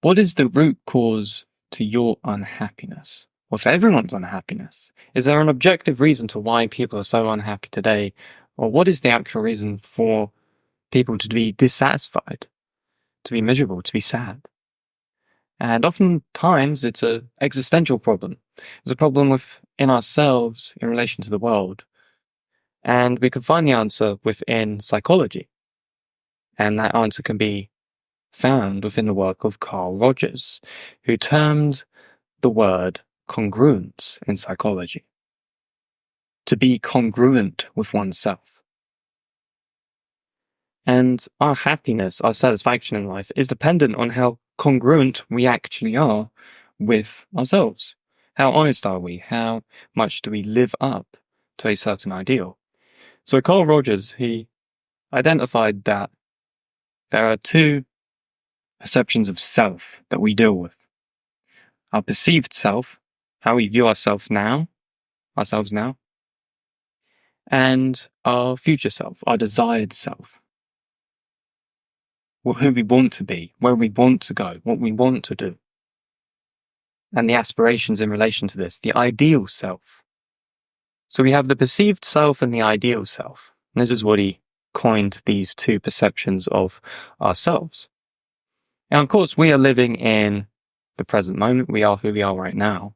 What is the root cause to your unhappiness? Or for everyone's unhappiness? Is there an objective reason to why people are so unhappy today? Or what is the actual reason for people to be dissatisfied, to be miserable, to be sad? And oftentimes it's an existential problem. It's a problem within ourselves in relation to the world. And we can find the answer within psychology. And that answer can be found within the work of Carl Rogers, who termed the word congruence in psychology. To be congruent with oneself. And our happiness, our satisfaction in life is dependent on how congruent we actually are with ourselves. How honest are we? How much do we live up to a certain ideal? So Carl Rogers, he identified that there are two perceptions of self that we deal with. Our perceived self, how we view ourselves now, and our future self, our desired self. Who we want to be, where we want to go, what we want to do. And the aspirations in relation to this, the ideal self. So we have the perceived self and the ideal self. And this is what he coined these two perceptions of ourselves. And of course, we are living in the present moment. We are who we are right now.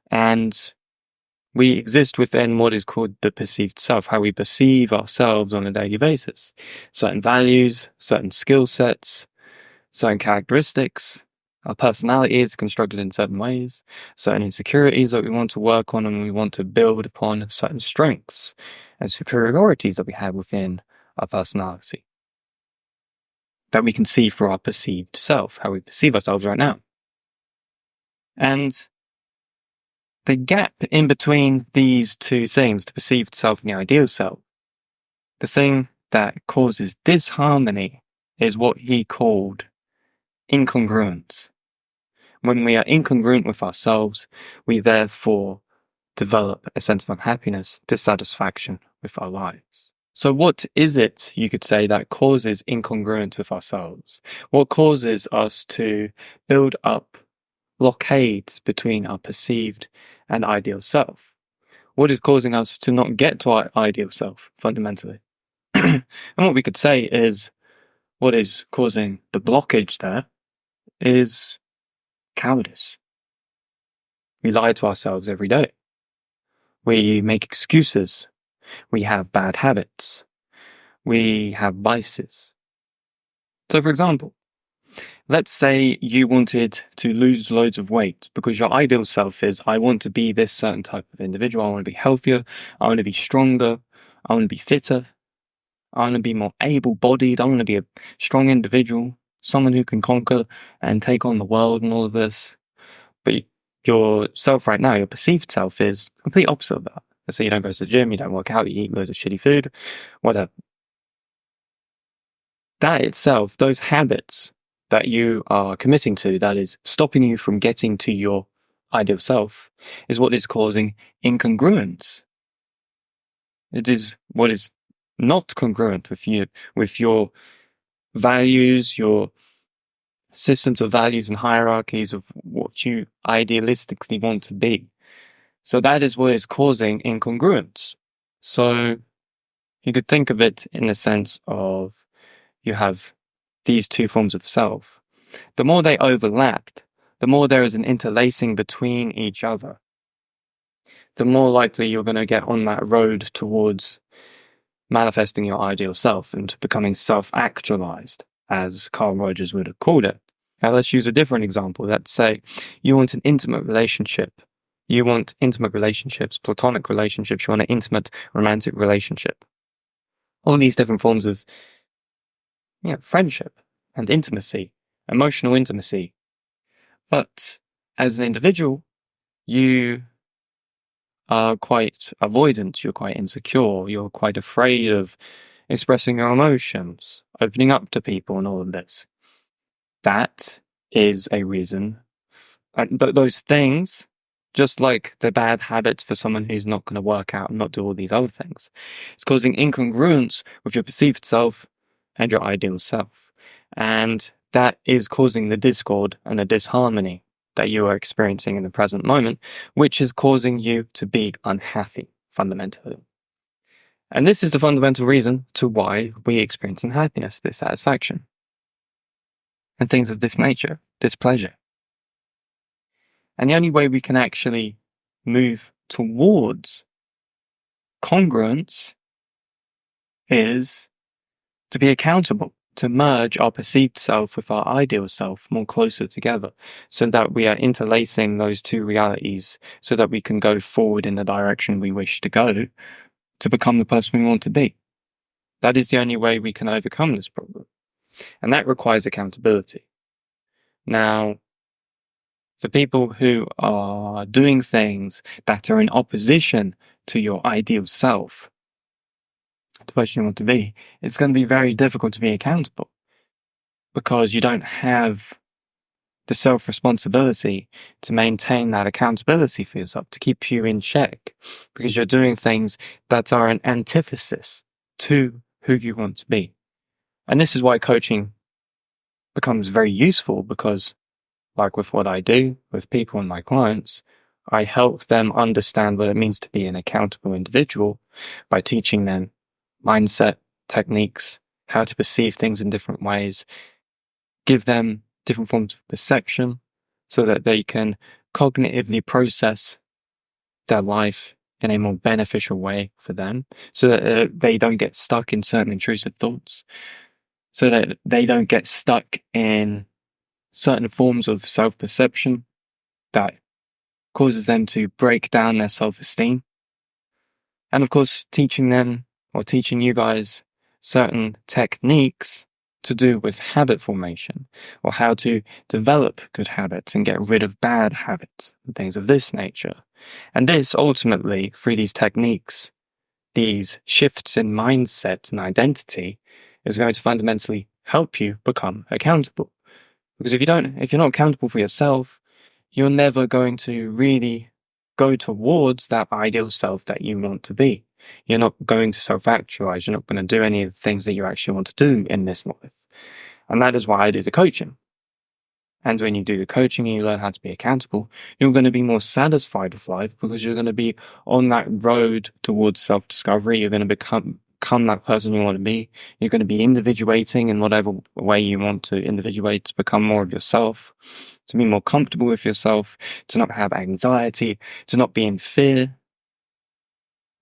And we exist within what is called the perceived self, how we perceive ourselves on a daily basis. Certain values, certain skill sets, certain characteristics. Our personality is constructed in certain ways, certain insecurities that we want to work on and we want to build upon, certain strengths and superiorities that we have within our personality that we can see for our perceived self, how we perceive ourselves right now. And the gap in between these two things, the perceived self and the ideal self, the thing that causes disharmony is what he called incongruence. When we are incongruent with ourselves, we therefore develop a sense of unhappiness, dissatisfaction with our lives. So what is it, you could say, that causes incongruence with ourselves? What causes us to build up blockades between our perceived and ideal self? What is causing us to not get to our ideal self, fundamentally? And what we could say is, what is causing the blockage there is cowardice. We lie to ourselves every day. We make excuses. We have bad habits. We have vices. So, for example, let's say you wanted to lose loads of weight because your ideal self is, I want to be this certain type of individual. I want to be healthier. I want to be stronger. I want to be fitter. I want to be more able-bodied. I want to be a strong individual, someone who can conquer and take on the world and all of this. But your self right now, your perceived self, is the complete opposite of that. Let's say you don't go to the gym, you don't work out, you eat loads of shitty food, whatever. That itself, those habits that you are committing to, that is stopping you from getting to your ideal self, is what is causing incongruence. It is what is not congruent with you, with your values, your systems of values and hierarchies of what you idealistically want to be. So that is what is causing incongruence. So you could think of it in the sense of you have these two forms of self. The more they overlap, the more there is an interlacing between each other, the more likely you're going to get on that road towards manifesting your ideal self and becoming self-actualized, as Carl Rogers would have called it. Now let's use a different example. Let's say you want an intimate relationship. You want intimate relationships, platonic relationships. You want an intimate romantic relationship. All these different forms of friendship and intimacy, emotional intimacy. But as an individual, you are quite avoidant, you're quite insecure, you're quite afraid of expressing your emotions, opening up to people and all of this. That is a reason. Those things, just like the bad habits for someone who's not going to work out and not do all these other things, it's causing incongruence with your perceived self and your ideal self. And that is causing the discord and the disharmony that you are experiencing in the present moment, which is causing you to be unhappy fundamentally. And this is the fundamental reason to why we experience unhappiness, dissatisfaction, and things of this nature, displeasure. And the only way we can actually move towards congruence is to be accountable, to merge our perceived self with our ideal self more closer together, so that we are interlacing those two realities so that we can go forward in the direction we wish to go to become the person we want to be. That is the only way we can overcome this problem. And that requires accountability. Now, for people who are doing things that are in opposition to your ideal self, the person you want to be, it's going to be very difficult to be accountable because you don't have the self-responsibility to maintain that accountability for yourself, to keep you in check, because you're doing things that are an antithesis to who you want to be. And this is why coaching becomes very useful, because like with what I do with people and my clients, I help them understand what it means to be an accountable individual by teaching them mindset techniques, how to perceive things in different ways, give them different forms of perception so that they can cognitively process their life in a more beneficial way for them, so that they don't get stuck in certain intrusive thoughts, so that they don't get stuck in certain forms of self-perception that causes them to break down their self-esteem. And of course, teaching them or teaching you guys certain techniques to do with habit formation, or how to develop good habits and get rid of bad habits and things of this nature. And this ultimately, through these techniques, these shifts in mindset and identity, is going to fundamentally help you become accountable. Because if you're not accountable for yourself, you're never going to really go towards that ideal self that you want to be. You're not going to self-actualize. You're not going to do any of the things that you actually want to do in this life. And that is why I do the coaching. And when you do the coaching and you learn how to be accountable, you're going to be more satisfied with life, because you're going to be on that road towards self-discovery. You're going to become that person you want to be. You're going to be individuating in whatever way you want to individuate, to become more of yourself, to be more comfortable with yourself, to not have anxiety, to not be in fear,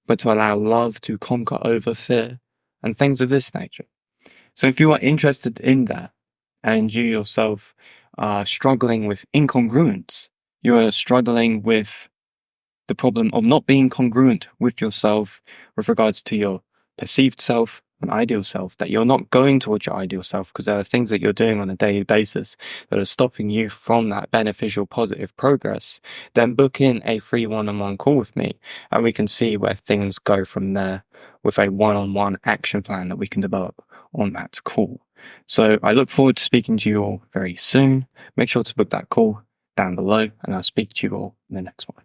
but to allow love to conquer over fear and things of this nature. So if you are interested in that, and you yourself are struggling with incongruence, you are struggling with the problem of not being congruent with yourself with regards to your perceived self and ideal self, that you're not going towards your ideal self because there are things that you're doing on a daily basis that are stopping you from that beneficial, positive progress, then book in a free one-on-one call with me, and we can see where things go from there with a one-on-one action plan that we can develop on that call. So I look forward to speaking to you all very soon. Make sure to book that call down below, and I'll speak to you all in the next one.